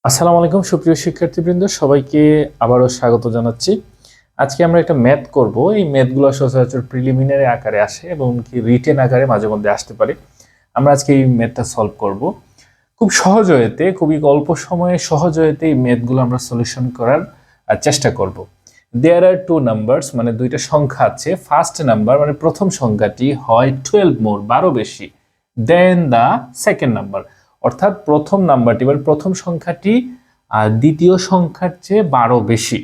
আসসালামু আলাইকুম সুপ্রিয় শিক্ষার্থীবৃন্দ, সবাইকে আবারও স্বাগত জানাচ্ছি। আজকে আমরা একটা ম্যাথ করব। এই ম্যাথগুলো সচরাচর প্রিলিমিনারি আকারে আসে এবং কি রিটেন আকারে মাঝে মধ্যে আসতে পারে। আমরা আজকে এই ম্যাথটা সলভ করব খুব সহজ ওয়েতে, খুবই অল্প সময়ে সহজ ওয়েতে এই ম্যাথগুলো আমরা সলিউশন করার চেষ্টা করব। দেয়ার আর টু নাম্বারস, মানে দুইটা সংখ্যা আছে। ফার্স্ট নাম্বার মানে প্রথম সংখ্যাটি হয় 12 মোর 12 বেশি দেন দ্য সেকেন্ড নাম্বার, অর্থাৎ প্রথম নাম্বারটি মানে প্রথম সংখ্যাটি দ্বিতীয় সংখ্যার চেয়ে 12 বেশি।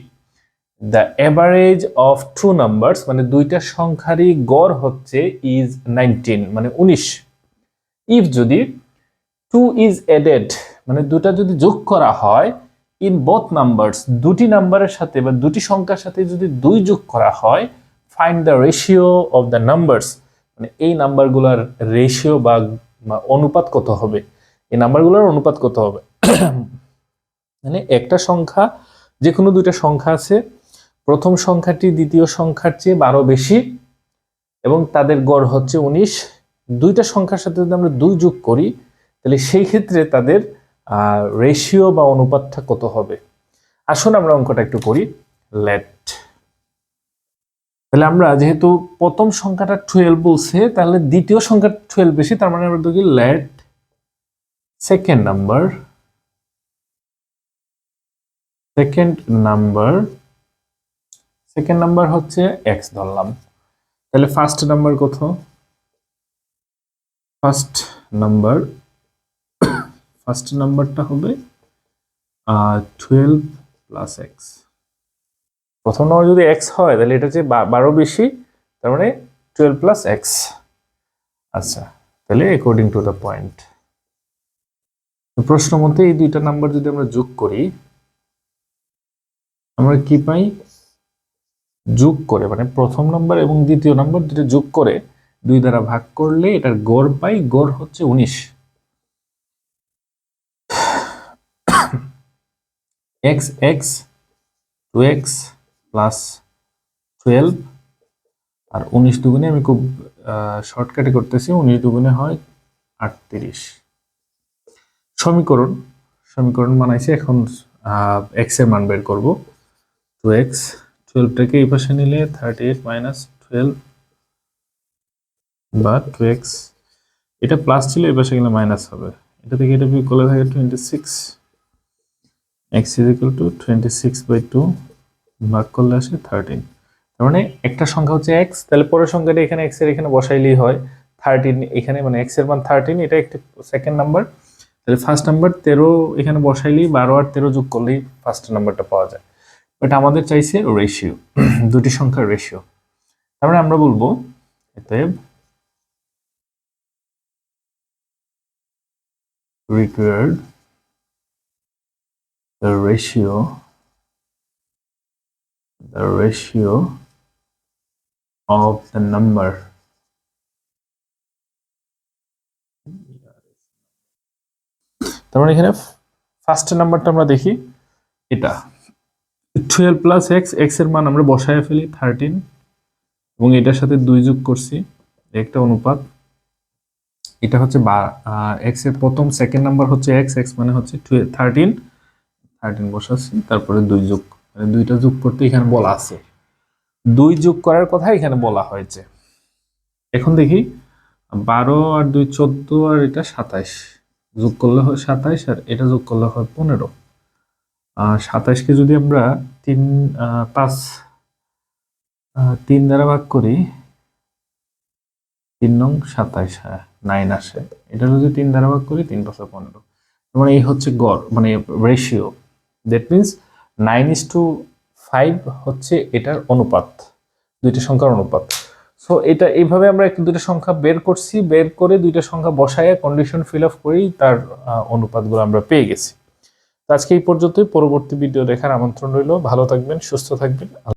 The average of two numbers মানে দুইটা সংখ্যারই গড় হচ্ছে ইজ 19 মানে 19। ইফ যদি টু ইজ এডেড মানে দুটা যদি যোগ করা হয় ইন বোথ নাম্বারস, দুটি নাম্বারের সাথে বা দুটি সংখ্যার সাথে যদি 2 যোগ করা হয়, find the ratio of the numbers মানে এই নাম্বারগুলোর রেশিও বা অনুপাত কত হবে, এই নাম্বারগুলোর অনুপাত কত হবে। মানে একটা সংখ্যা, যে কোনো দুইটা সংখ্যা আছে, প্রথম সংখ্যাটি দ্বিতীয় সংখ্যার চেয়ে 12 বেশি এবং তাদের গড় হচ্ছে 19। দুইটা সংখ্যার সাথে যদি আমরা 2 যোগ করি তাহলে সেই ক্ষেত্রে তাদের রেশিও বা অনুপাতটা কত হবে। আসুন আমরা অঙ্কটা একটু করি। লেট, তাহলে আমরা যেহেতু প্রথম সংখ্যাটা 12 বলছে, তাহলে দ্বিতীয় সংখ্যা 12 বেশি, তার মানে আমরা দেখি লেট সেকেন্ড নাম্বার হচ্ছে x ধরলাম। তাহলে ফার্স্ট নাম্বারটা হবে 12 প্লাস x। প্রথম নাম্বার যদি x হয় তাহলে এটা হচ্ছে 12 বেশি, তার মানে 12 প্লাস x। আচ্ছা, তাহলে অ্যাকর্ডিং টু দ্য পয়েন্ট, প্রশ্ন মতে এই দুইটা নাম্বার যদি আমরা যোগ করি, আমরা কি পাই? যোগ করে মানে প্রথম নাম্বার এবং দ্বিতীয় নাম্বার দুটো যোগ করে 2 দ্বারা ভাগ করলে এটার গড় পাই। গড় হচ্ছে 19। x 2x প্লাস 12 আর 19 দুগুণে, আমি খুব শর্টকাটে করতেছি, 19 দুগুণে হয় 38। সমীকরণ বানাইছি। এখন x এর মান বের করব। 2x 12টাকে এই পাশে নিলে 38 মাইনাস 12 বা 2x, এটা প্লাস ছিল এই পাশে গেলে মাইনাস হবে। এটা থেকে এটা বিয়োগ করলে থাকে 26। x is equal to 26/2 ভাগ করলে আসে 13। তার মানে একটা সংখ্যা হচ্ছে x, তাহলে পরের সংখ্যাটা এখানে x এর এখানে বসাইলেই হয় 13 এখানে, মানে x এর মান 13, এটা একটা সেকেন্ড নাম্বার। তাহলে ফার্স্ট নাম্বার 13 এখানে বসাইলেই 12 আর 13 যোগ করলেই ফার্স্ট নাম্বারটা পাওয়া যায়। বাট আমাদের চাইছে রেশিও, দুটি সংখ্যার রেশিও। তার মানে আমরা বলবো অতএব required the ratio of the number তার মানে এখানে ফার্স্ট নাম্বারটা আমরা দেখি, এটা 12 প্লাস x এর মান আমরা বসায় ফেলি 13 এবং এটার সাথে 2 যোগ করছি, একটা অনুপাত। এটা হচ্ছে x এর প্রথম সেকেন্ড নাম্বার হচ্ছে x মানে হচ্ছে 13 বসাচ্ছি, তারপরে 2 যোগ, মানে দুইটা যোগ করতে এখানে বলা আছে, 2 যোগ করার কথা এখানে বলা হয়েছে। এখন দেখি 12 আর 2 14 আর এটা 27 যোগ করলে হয় 27 আর এটা যোগ করলে হয় 15। 27কে যদি আমরা 3 দ্বারা ভাগ করি, 3 নং 27, হ্যাঁ 9 আসে। এটা যদি 3 দ্বারা ভাগ করি 3 5 15, মানে এই হচ্ছে গড় মানে রেশিও। দ্যাট মিনস 9:5 হচ্ছে এটার অনুপাত, দুইটা সংখ্যার অনুপাত। সো এটা এইভাবে আমরা একটা দুইটা সংখ্যা বের করছি, বের করে দুইটা সংখ্যা বসায় কন্ডিশন ফিল আপ করেই তার অনুপাতগুলো আমরা পেয়ে গেছি। তো আজকে এই পর্যন্তই। পরবর্তী ভিডিও দেখার আমন্ত্রণ রইল। ভালো থাকবেন, সুস্থ থাকবেন।